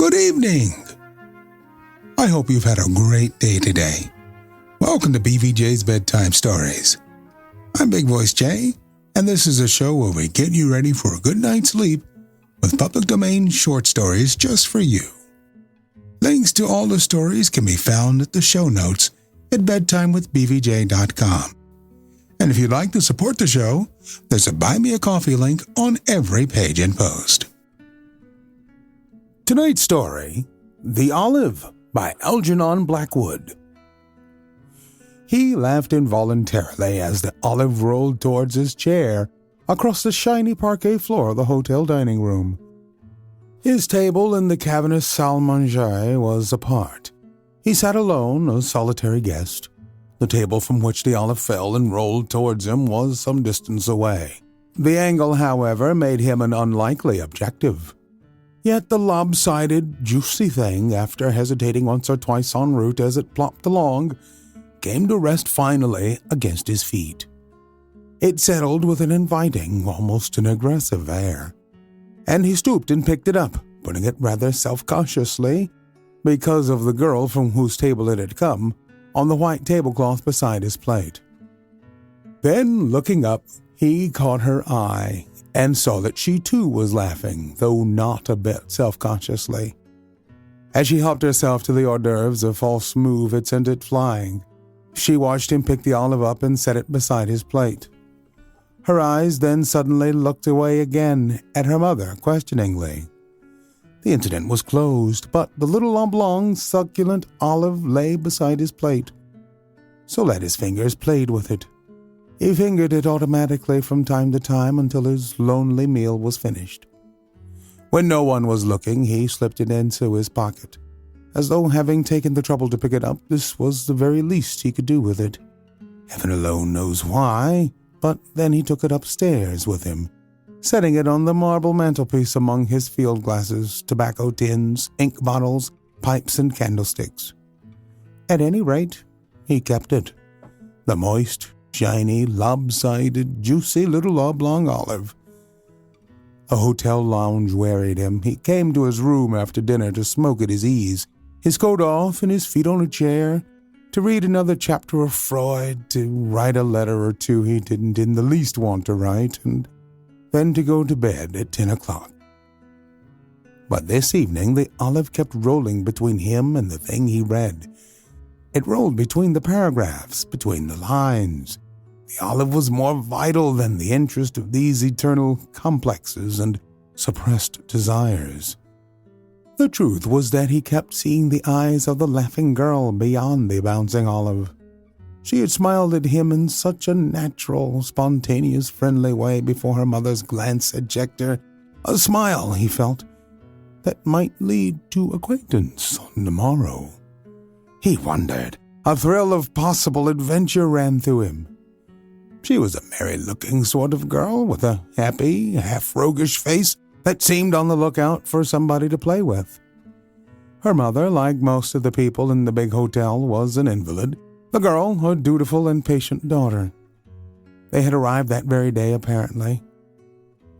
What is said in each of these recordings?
Good evening. I hope you've had a great day today. Welcome to BVJ's Bedtime Stories. I'm Big Voice Jay, and this is a show where we get you ready for a good night's sleep with public domain short stories just for you. Links to all the stories can be found at the show notes at bedtimewithbvj.com. And if you'd like to support the show, there's a Buy Me a Coffee link on every page and post. Tonight's story, The Olive by Algernon Blackwood. He laughed involuntarily as the olive rolled towards his chair across the shiny parquet floor of the hotel dining room. His table in the cavernous salle à manger was apart. He sat alone, a solitary guest. The table from which the olive fell and rolled towards him was some distance away. The angle, however, made him an unlikely objective. Yet the lopsided, juicy thing, after hesitating once or twice en route as it plopped along, came to rest finally against his feet. It settled with an inviting, almost an aggressive air, and he stooped and picked it up, putting it rather self-consciously, because of the girl from whose table it had come, on the white tablecloth beside his plate. Then, looking up, he caught her eye and saw that she too was laughing, though not a bit self-consciously. As she helped herself to the hors d'oeuvres, a false move had sent it flying. She watched him pick the olive up and set it beside his plate. Her eyes then suddenly looked away again at her mother questioningly. The incident was closed, but the little oblong, succulent olive lay beside his plate. So let his fingers played with it. He fingered it automatically from time to time until his lonely meal was finished. When no one was looking, he slipped it into his pocket, as though having taken the trouble to pick it up, this was the very least he could do with it. Heaven alone knows why, but then he took it upstairs with him, setting it on the marble mantelpiece among his field glasses, tobacco tins, ink bottles, pipes, and candlesticks. At any rate, he kept it, the moist, shiny, lopsided, juicy little oblong olive. A hotel lounge wearied him. He came to his room after dinner to smoke at his ease, his coat off and his feet on a chair, to read another chapter of Freud, to write a letter or two he didn't in the least want to write, and then to go to bed at 10 o'clock. But this evening the olive kept rolling between him and the thing he read. It rolled between the paragraphs, between the lines. The olive was more vital than the interest of these eternal complexes and suppressed desires. The truth was that he kept seeing the eyes of the laughing girl beyond the bouncing olive. She had smiled at him in such a natural, spontaneous, friendly way before her mother's glance had checked her, a smile, he felt, that might lead to acquaintance on the morrow. He wondered. A thrill of possible adventure ran through him. She was a merry-looking sort of girl with a happy, half-roguish face that seemed on the lookout for somebody to play with. Her mother, like most of the people in the big hotel, was an invalid, the girl her dutiful and patient daughter. They had arrived that very day, apparently.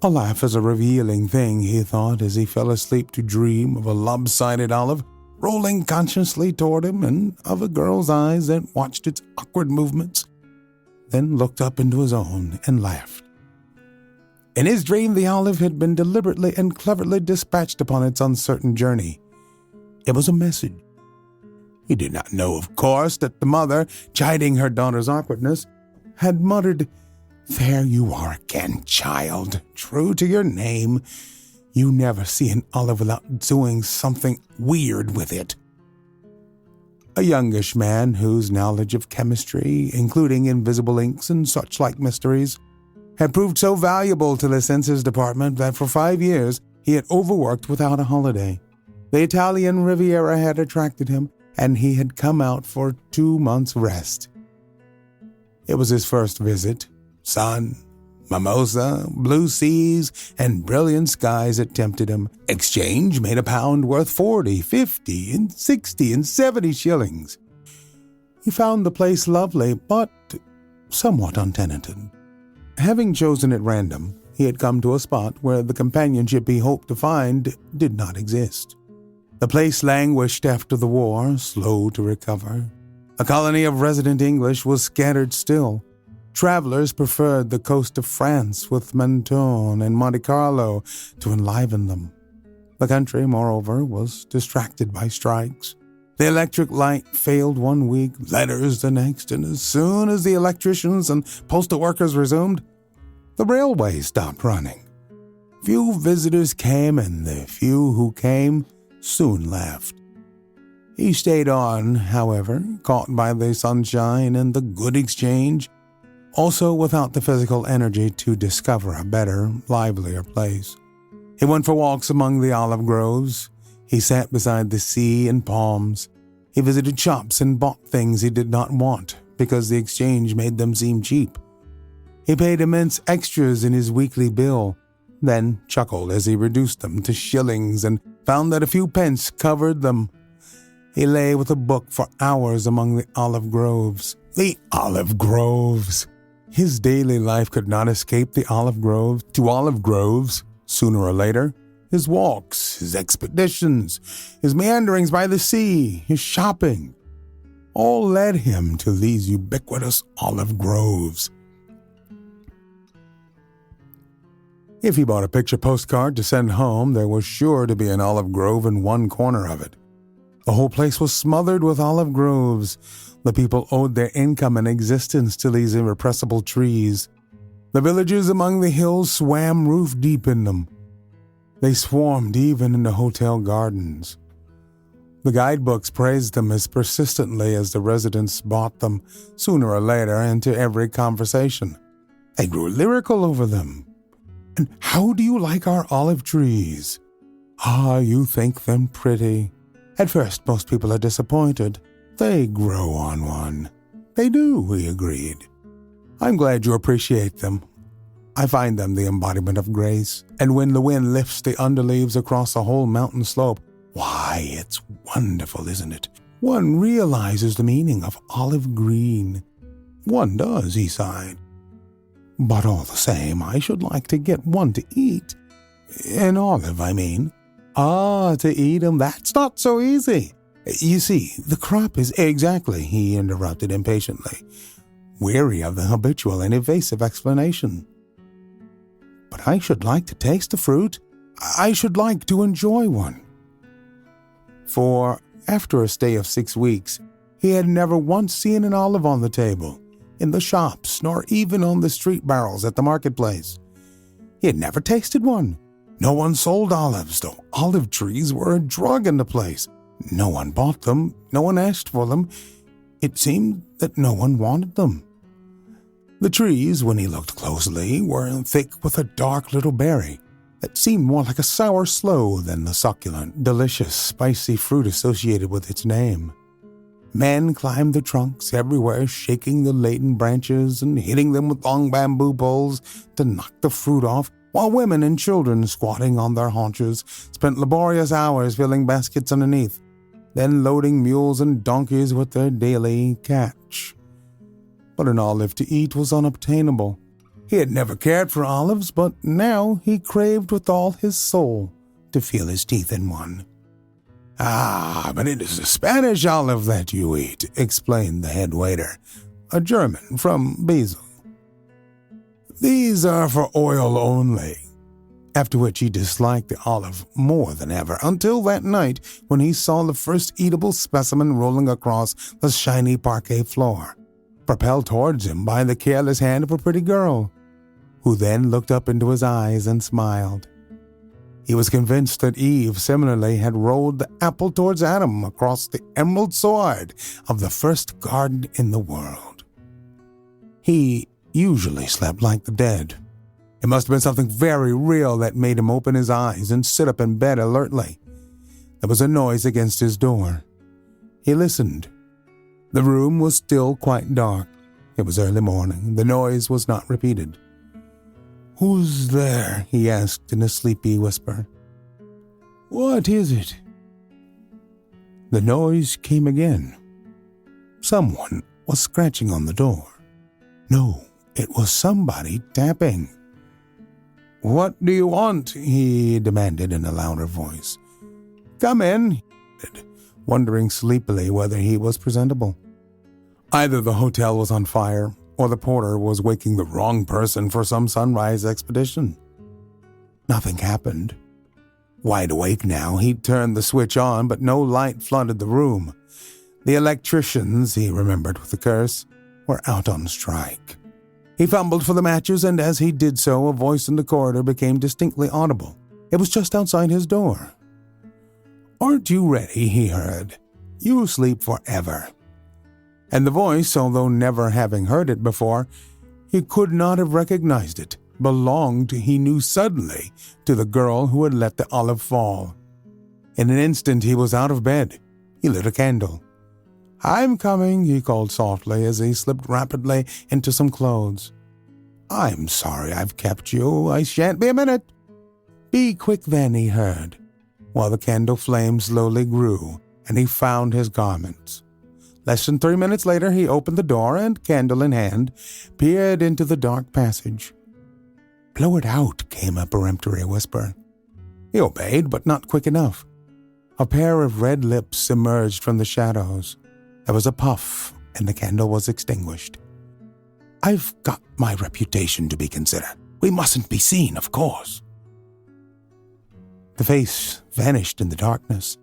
A laugh is a revealing thing, he thought, as he fell asleep to dream of a lopsided olive rolling consciously toward him, and of a girl's eyes that watched its awkward movements, then looked up into his own and laughed. In his dream, the olive had been deliberately and cleverly dispatched upon its uncertain journey. It was a message. He did not know, of course, that the mother, chiding her daughter's awkwardness, had muttered, "There you are again, child. True to your name. You never see an olive without doing something weird with it." A youngish man whose knowledge of chemistry, including invisible inks and such-like mysteries, had proved so valuable to the census department that for 5 years he had overworked without a holiday. The Italian Riviera had attracted him, and he had come out for 2 months' rest. It was his first visit. Sun, mimosa, blue seas, and brilliant skies had tempted him. Exchange made a pound worth 40, 50, and 60, and 70 shillings. He found the place lovely, but somewhat untenanted. Having chosen at random, he had come to a spot where the companionship he hoped to find did not exist. The place languished after the war, slow to recover. A colony of resident English was scattered still. Travelers preferred the coast of France with Menton and Monte Carlo to enliven them. The country, moreover, was distracted by strikes. The electric light failed one week, letters the next, and as soon as the electricians and postal workers resumed, the railway stopped running. Few visitors came, and the few who came soon left. He stayed on, however, caught by the sunshine and the good exchange, also without the physical energy to discover a better, livelier place. He went for walks among the olive groves. He sat beside the sea and palms. He visited shops and bought things he did not want because the exchange made them seem cheap. He paid immense extras in his weekly bill, then chuckled as he reduced them to shillings and found that a few pence covered them. He lay with a book for hours among the olive groves. The olive groves! His daily life could not escape the olive groves. To olive groves, sooner or later, his walks, his expeditions, his meanderings by the sea, his shopping, all led him to these ubiquitous olive groves. If he bought a picture postcard to send home, there was sure to be an olive grove in one corner of it. The whole place was smothered with olive groves. The people owed their income and existence to these irrepressible trees. The villagers among the hills swam roof-deep in them. They swarmed even in the hotel gardens. The guidebooks praised them as persistently as the residents bought them sooner or later into every conversation. They grew lyrical over them. And how do you like our olive trees? Ah, you think them pretty. At first, most people are disappointed. They grow on one. They do, he agreed. I'm glad you appreciate them. I find them the embodiment of grace. And when the wind lifts the underleaves across a whole mountain slope, why, it's wonderful, isn't it? One realizes the meaning of olive green. One does, he sighed. But all the same, I should like to get one to eat. An olive, I mean. Ah, to eat 'em, that's not so easy. You see, the crop is— Exactly, he interrupted impatiently, weary of the habitual and evasive explanation. But I should like to taste the fruit. I should like to enjoy one. For, after a stay of 6 weeks, he had never once seen an olive on the table, in the shops, nor even on the street barrels at the marketplace. He had never tasted one. No one sold olives, though olive trees were a drug in the place. No one bought them. No one asked for them. It seemed that no one wanted them. The trees, when he looked closely, were thick with a dark little berry that seemed more like a sour sloe than the succulent, delicious, spicy fruit associated with its name. Men climbed the trunks everywhere, shaking the laden branches and hitting them with long bamboo poles to knock the fruit off, while women and children, squatting on their haunches, spent laborious hours filling baskets underneath, then loading mules and donkeys with their daily catch. But an olive to eat was unobtainable. He had never cared for olives, but now he craved with all his soul to feel his teeth in one. Ah, but it is the Spanish olive that you eat, explained the head waiter, a German from Basel. These are for oil only. After which he disliked the olive more than ever, until that night when he saw the first eatable specimen rolling across the shiny parquet floor, propelled towards him by the careless hand of a pretty girl, who then looked up into his eyes and smiled. He was convinced that Eve similarly had rolled the apple towards Adam across the emerald sword of the first garden in the world. He usually slept like the dead. It must have been something very real that made him open his eyes and sit up in bed alertly. There was a noise against his door. He listened. The room was still quite dark. It was early morning. The noise was not repeated. "Who's there?" he asked in a sleepy whisper. "What is it?" The noise came again. Someone was scratching on the door. No, it was somebody tapping. "What do you want?" he demanded in a louder voice. "Come in," departed, wondering sleepily whether he was presentable. Either the hotel was on fire, or the porter was waking the wrong person for some sunrise expedition. Nothing happened. Wide awake now, he turned the switch on, but no light flooded the room. The electricians, he remembered with a curse, were out on strike. He fumbled for the matches, and as he did so, a voice in the corridor became distinctly audible. It was just outside his door. "Aren't you ready?" he heard. "You sleep forever." And the voice, although never having heard it before, he could not have recognized it, belonged, he knew suddenly, to the girl who had let the olive fall. In an instant he was out of bed. He lit a candle. "I'm coming," he called softly as he slipped rapidly into some clothes. "I'm sorry I've kept you. I shan't be a minute." "Be quick then," he heard, while the candle flame slowly grew and he found his garments. Less than 3 minutes later he opened the door and, candle in hand, peered into the dark passage. "Blow it out," came a peremptory whisper. He obeyed, but not quick enough. A pair of red lips emerged from the shadows. There was a puff, and the candle was extinguished. "I've got my reputation to be considered. We mustn't be seen, of course." The face vanished in the darkness,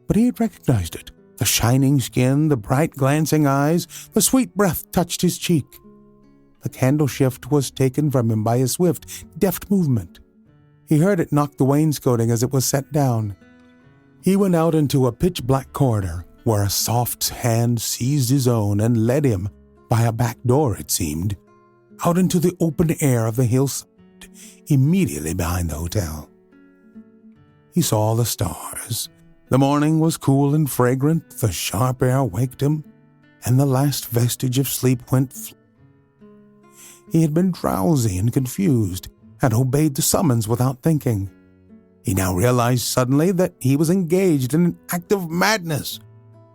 but he had recognized it. The shining skin, the bright glancing eyes, the sweet breath touched his cheek. The candle shift was taken from him by a swift, deft movement. He heard it knock the wainscoting as it was set down. He went out into a pitch-black corridor, where a soft hand seized his own and led him, by a back door it seemed, out into the open air of the hillside, immediately behind the hotel. He saw the stars. The morning was cool and fragrant, the sharp air waked him, and the last vestige of sleep went He had been drowsy and confused, had obeyed the summons without thinking. He now realized suddenly that he was engaged in an act of madness.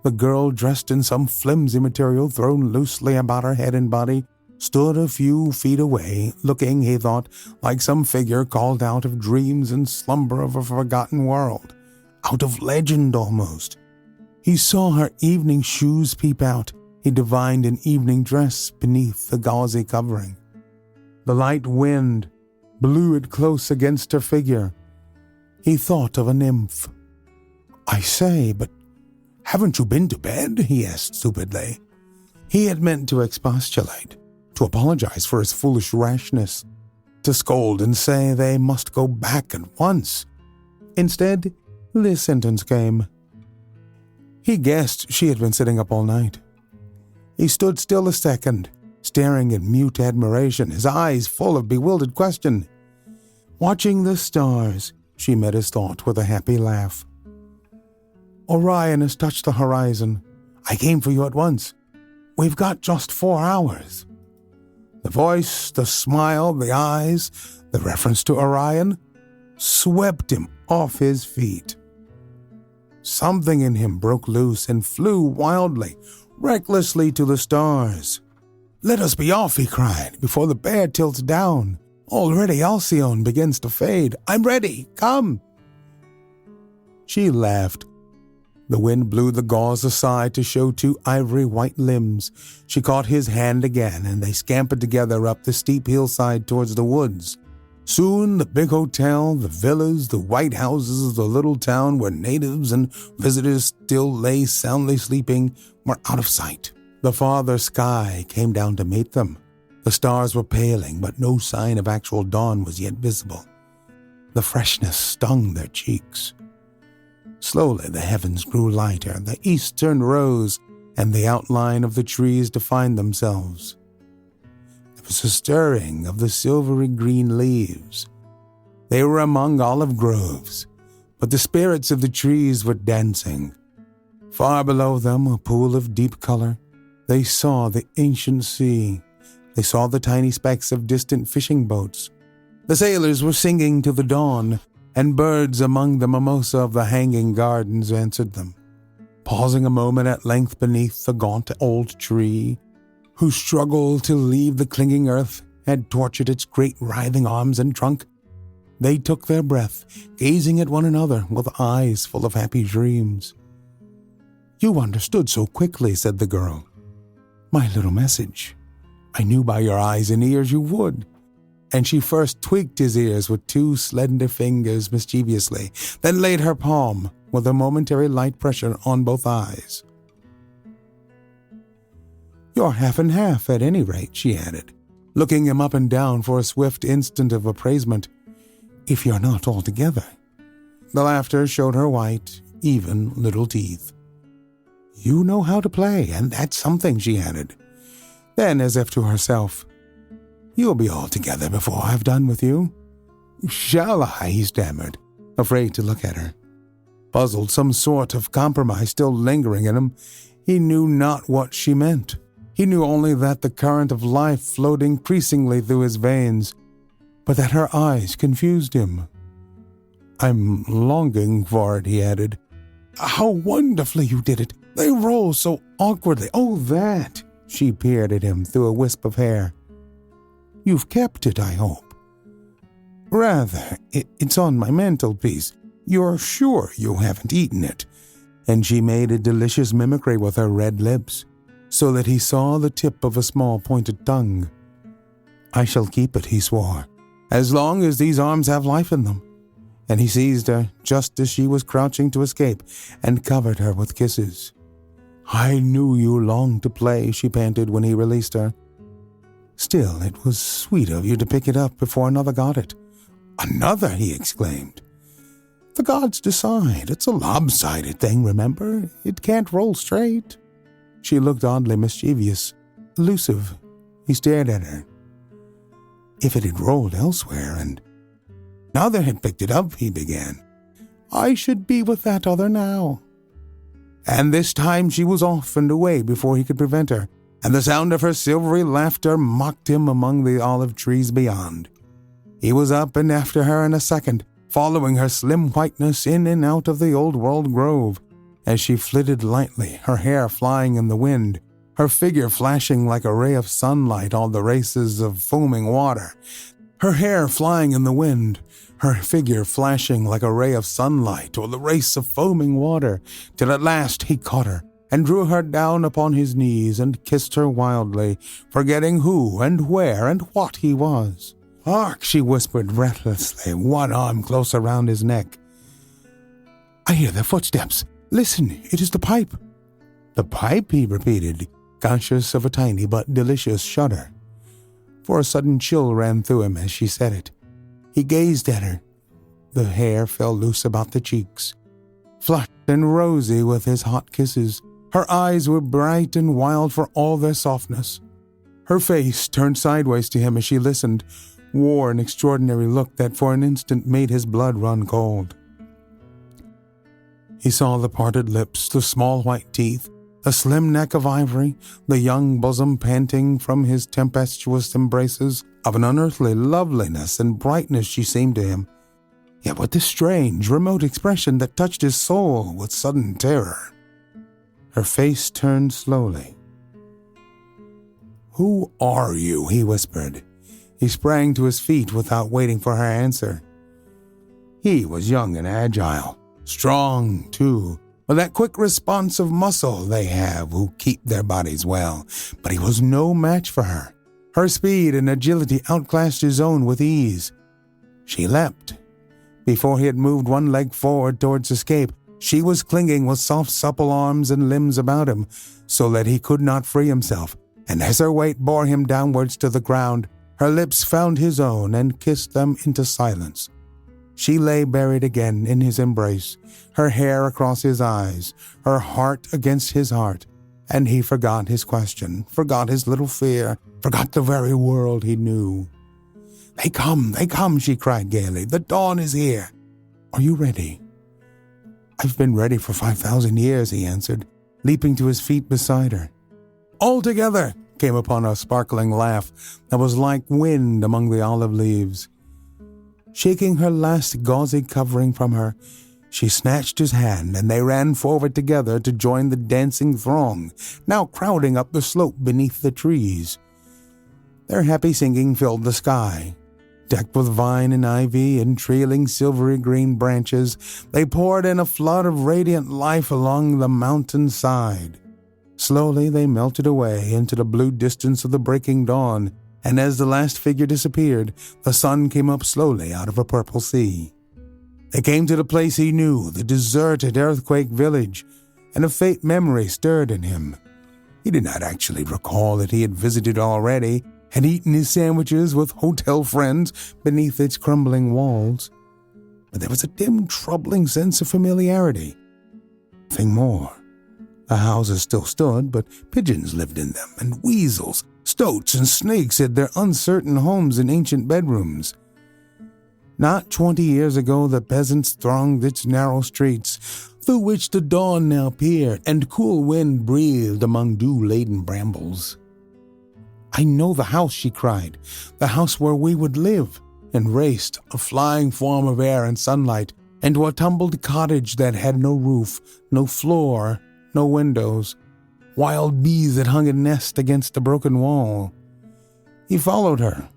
The girl, dressed in some flimsy material thrown loosely about her head and body, stood a few feet away, looking, he thought, like some figure called out of dreams and slumber of a forgotten world, out of legend almost. He saw her evening shoes peep out. He divined an evening dress beneath the gauzy covering. The light wind blew it close against her figure. He thought of a nymph. "I say, but haven't you been to bed?" he asked stupidly. He had meant to expostulate, to apologize for his foolish rashness, to scold and say they must go back at once. Instead, this sentence came. He guessed she had been sitting up all night. He stood still a second, staring in mute admiration, his eyes full of bewildered question. Watching the stars, she met his thought with a happy laugh. "Orion has touched the horizon. I came for you at once. We've got just 4 hours." The voice, the smile, the eyes, the reference to Orion, swept him off his feet. Something in him broke loose and flew wildly, recklessly to the stars. "Let us be off," he cried, "before the bear tilts down. Already Alcyone begins to fade. I'm ready. Come." She laughed. The wind blew the gauze aside to show 2 ivory white limbs. She caught his hand again, and they scampered together up the steep hillside towards the woods. Soon the big hotel, the villas, the white houses of the little town where natives and visitors still lay soundly sleeping were out of sight. The farther sky came down to meet them. The stars were paling, but no sign of actual dawn was yet visible. The freshness stung their cheeks. Slowly the heavens grew lighter, the eastern rose, and the outline of the trees defined themselves. There was a stirring of the silvery green leaves. They were among olive groves, but the spirits of the trees were dancing. Far below them, a pool of deep color, they saw the ancient sea. They saw the tiny specks of distant fishing boats. The sailors were singing to the dawn, and birds among the mimosa of the hanging gardens answered them. Pausing a moment at length beneath the gaunt old tree, whose struggle to leave the clinging earth had tortured its great writhing arms and trunk, they took their breath, gazing at one another with eyes full of happy dreams. "You understood so quickly," said the girl. "My little message. I knew by your eyes and ears you would." And she first tweaked his ears with 2 slender fingers mischievously, then laid her palm with a momentary light pressure on both eyes. "You're half and half, at any rate," she added, looking him up and down for a swift instant of appraisement, "if you're not altogether." The laughter showed her white, even little teeth. "You know how to play, and that's something," she added. Then, as if to herself, "You'll be altogether before I've done with you." "Shall I?" he stammered, afraid to look at her. Puzzled, some sort of compromise still lingering in him, he knew not what she meant. He knew only that the current of life flowed increasingly through his veins, but that her eyes confused him. "I'm longing for it," he added. "How wonderfully you did it! They roll so awkwardly. Oh, that!" She peered at him through a wisp of hair. "You've kept it, I hope." "Rather. It's on my mantelpiece. You're sure you haven't eaten it?" And she made a delicious mimicry with her red lips, so that he saw the tip of a small pointed tongue. "I shall keep it," he swore, "as long as these arms have life in them." And he seized her just as she was crouching to escape and covered her with kisses. "I knew you longed to play," she panted when he released her. "Still, it was sweet of you to pick it up before another got it." "Another?" he exclaimed. "The gods decide. It's a lopsided thing, remember? It can't roll straight." She looked oddly mischievous, elusive. He stared at her. "If it had rolled elsewhere, and another had picked it up," he began, "I should be with that other now." And this time she was off and away before he could prevent her, and the sound of her silvery laughter mocked him among the olive trees beyond. He was up and after her in a second, following her slim whiteness in and out of the old world grove, as she flitted lightly, her hair flying in the wind, her figure flashing like a ray of sunlight on the races of foaming water. Her hair flying in the wind, her figure flashing like a ray of sunlight or the race of foaming water, till at last he caught her and drew her down upon his knees and kissed her wildly, forgetting who and where and what he was. "Hark!" she whispered breathlessly, one arm close around his neck. "I hear their footsteps. Listen, it is the pipe." "The pipe?" he repeated, conscious of a tiny but delicious shudder. For a sudden chill ran through him as she said it. He gazed at her. The hair fell loose about the cheeks, flushed and rosy with his hot kisses. Her eyes were bright and wild for all their softness. Her face, turned sideways to him as she listened, wore an extraordinary look that for an instant made his blood run cold. He saw the parted lips, the small white teeth, the slim neck of ivory, the young bosom panting from his tempestuous embraces. Of an unearthly loveliness and brightness she seemed to him, yet with this strange, remote expression that touched his soul with sudden terror. Her face turned slowly. "Who are you?" he whispered. He sprang to his feet without waiting for her answer. He was young and agile, strong, too, with that quick response of muscle they have who keep their bodies well, but he was no match for her. Her speed and agility outclassed his own with ease. She leapt. Before he had moved one leg forward towards escape, she was clinging with soft, supple arms and limbs about him, so that he could not free himself, and as her weight bore him downwards to the ground, her lips found his own and kissed them into silence. She lay buried again in his embrace, her hair across his eyes, her heart against his heart, and he forgot his question, forgot his little fear, forgot the very world he knew. They come, she cried gaily. "The dawn is here. Are you ready?" "I've been ready for 5,000 years, he answered, leaping to his feet beside her. "All together!" came upon a sparkling laugh that was like wind among the olive leaves. Shaking her last gauzy covering from her, she snatched his hand, and they ran forward together to join the dancing throng, now crowding up the slope beneath the trees. Their happy singing filled the sky. Decked with vine and ivy and trailing silvery green branches, they poured in a flood of radiant life along the mountain side. Slowly they melted away into the blue distance of the breaking dawn, and as the last figure disappeared, the sun came up slowly out of a purple sea. They came to the place he knew, the deserted earthquake village, and a faint memory stirred in him. He did not actually recall that he had visited already, had eaten his sandwiches with hotel friends beneath its crumbling walls. But there was a dim, troubling sense of familiarity. Nothing more. The houses still stood, but pigeons lived in them, and weasels, stoats, and snakes had their uncertain homes in ancient bedrooms. Not 20 years ago, the peasants thronged its narrow streets, through which the dawn now peered, and cool wind breathed among dew-laden brambles. "I know the house," she cried, "the house where we would live," and raced, a flying form of air and sunlight, into a tumbled cottage that had no roof, no floor, no windows, wild bees that hung a nest against the broken wall. He followed her.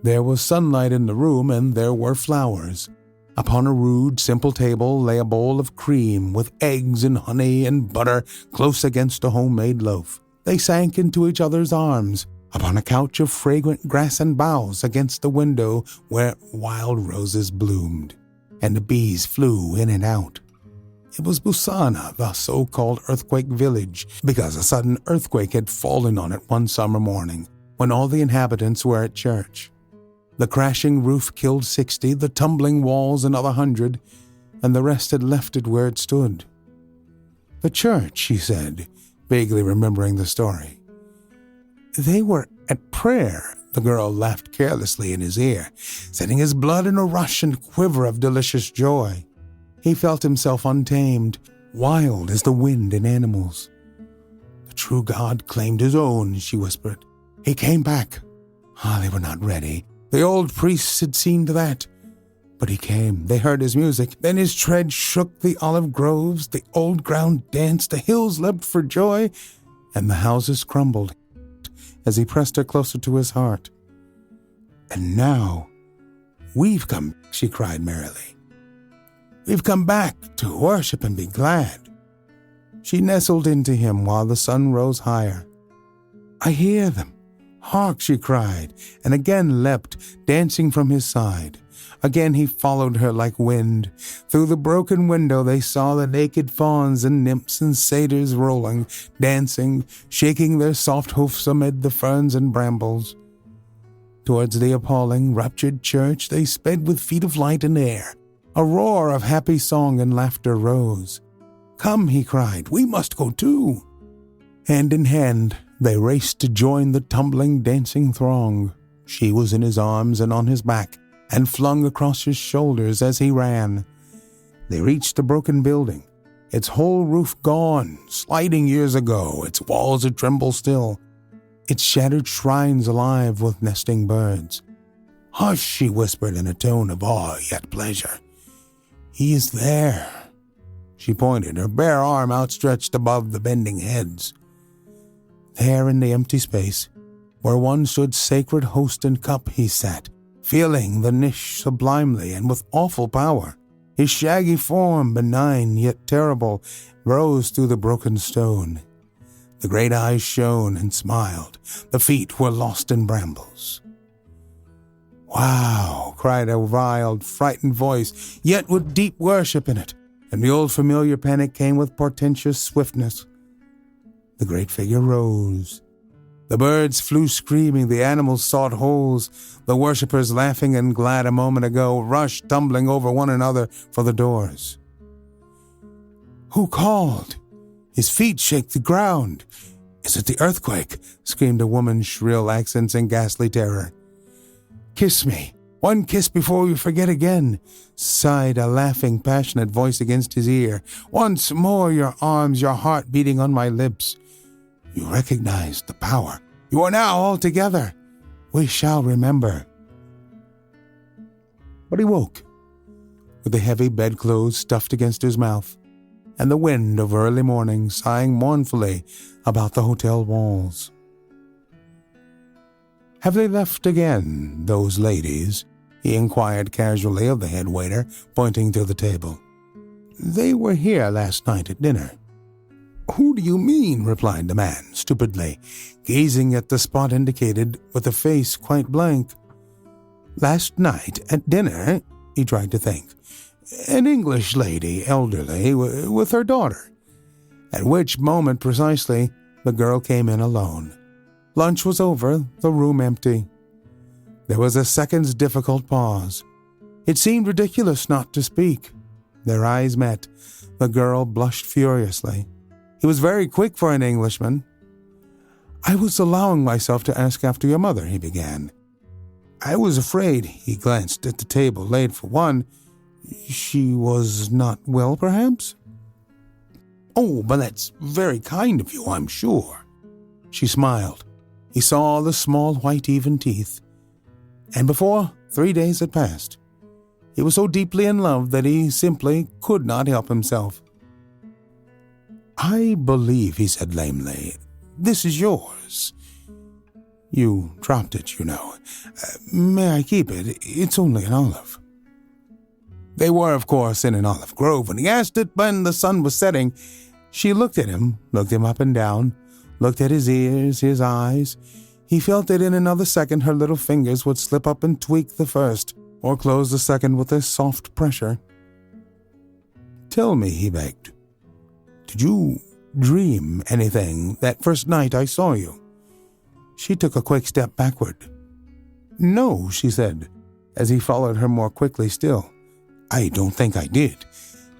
There was sunlight in the room, and there were flowers. Upon a rude, simple table lay a bowl of cream with eggs and honey and butter close against a homemade loaf. They sank into each other's arms upon a couch of fragrant grass and boughs against the window where wild roses bloomed, and the bees flew in and out. It was Busana, the so-called earthquake village, because a sudden earthquake had fallen on it one summer morning when all the inhabitants were at church. The crashing roof killed 60, the tumbling walls another 100, and the rest had left it where it stood. "The church," she said, vaguely remembering the story. "They were at prayer," the girl laughed carelessly in his ear, setting his blood in a rush and quiver of delicious joy. He felt himself untamed, wild as the wind and animals. "The true God claimed his own," she whispered. "He came back. They were not ready. The old priests had seen to that. But he came. They heard his music. Then his tread shook the olive groves, the old ground danced, the hills leapt for joy, and the houses crumbled as he pressed her closer to his heart. And now, we've come," she cried merrily. "We've come back to worship and be glad." She nestled into him while the sun rose higher. "I hear them. Hark," she cried, and again leapt, dancing from his side. Again he followed her like wind. Through the broken window they saw the naked fauns and nymphs and satyrs rolling, dancing, shaking their soft hoofs amid the ferns and brambles. Towards the appalling, ruptured church they sped with feet of light and air. A roar of happy song and laughter rose. "Come," he cried, "we must go too." Hand in hand, they raced to join the tumbling, dancing throng. She was in his arms and on his back, and flung across his shoulders as he ran. They reached the broken building, its whole roof gone, sliding years ago, its walls a tremble still, its shattered shrines alive with nesting birds. "Hush," she whispered in a tone of awe yet pleasure. "He is there." She pointed, her bare arm outstretched above the bending heads. There in the empty space, where one stood sacred host and cup, he sat, filling the niche sublimely and with awful power. His shaggy form, benign yet terrible, rose through the broken stone. The great eyes shone and smiled. The feet were lost in brambles. "Wow!" cried a wild, frightened voice, yet with deep worship in it, and the old familiar panic came with portentous swiftness. The great figure rose. The birds flew screaming, the animals sought holes, the worshippers, laughing and glad a moment ago, rushed tumbling over one another for the doors. "Who called? His feet shake the ground. Is it the earthquake?" screamed a woman's shrill accents in ghastly terror. "Kiss me, one kiss before we forget again," sighed a laughing, passionate voice against his ear. "Once more your arms, your heart beating on my lips. You recognize the power. You are now all together. We shall remember." But he woke, with the heavy bedclothes stuffed against his mouth, and the wind of early morning sighing mournfully about the hotel walls. "Have they left again, those ladies?" he inquired casually of the head waiter, pointing to the table. "They were here last night at dinner." "Who do you mean?" replied the man, stupidly, gazing at the spot indicated with a face quite blank. "Last night at dinner," he tried to think. "An English lady, elderly, with her daughter." At which moment precisely, the girl came in alone. Lunch was over, the room empty. There was a second's difficult pause. It seemed ridiculous not to speak. Their eyes met. The girl blushed furiously. He was very quick for an Englishman. "I was allowing myself to ask after your mother," he began. "I was afraid," he glanced at the table laid for one. "She was not well, perhaps?" "Oh, but that's very kind of you, I'm sure." She smiled. He saw the small white even teeth. And before 3 days had passed, he was so deeply in love that he simply could not help himself. "I believe," he said lamely, "this is yours. You dropped it, you know. May I keep it? It's only an olive." They were, of course, in an olive grove when he asked it when the sun was setting. She looked at him, looked him up and down, looked at his ears, his eyes. He felt that in another second her little fingers would slip up and tweak the first, or close the second with a soft pressure. "Tell me," he begged, "did you dream anything that first night I saw you?" She took a quick step backward. "No," she said, as he followed her more quickly still. "I don't think I did.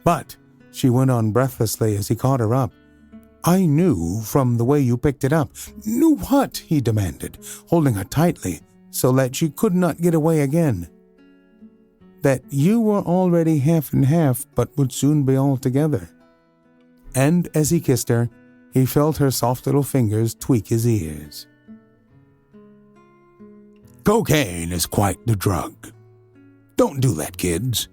But," she went on breathlessly as he caught her up, "I knew from the way you picked it up." "Knew what?" he demanded, holding her tightly so that she could not get away again. "That you were already half and half, but would soon be all together." And as he kissed her, he felt her soft little fingers tweak his ears. Cocaine is quite the drug. Don't do that, kids.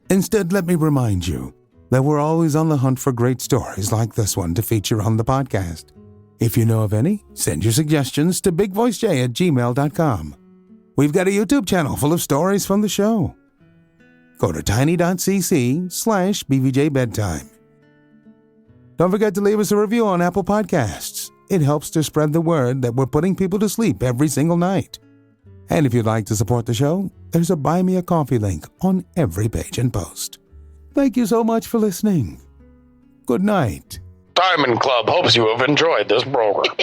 Instead, let me remind you that we're always on the hunt for great stories like this one to feature on the podcast. If you know of any, send your suggestions to bigvoicej@gmail.com. We've got a YouTube channel full of stories from the show. Go to tiny.cc/BVJ Bedtime. Don't forget to leave us a review on Apple Podcasts. It helps to spread the word that we're putting people to sleep every single night. And if you'd like to support the show, there's a Buy Me a Coffee link on every page and post. Thank you so much for listening. Good night. Diamond Club hopes you have enjoyed this program.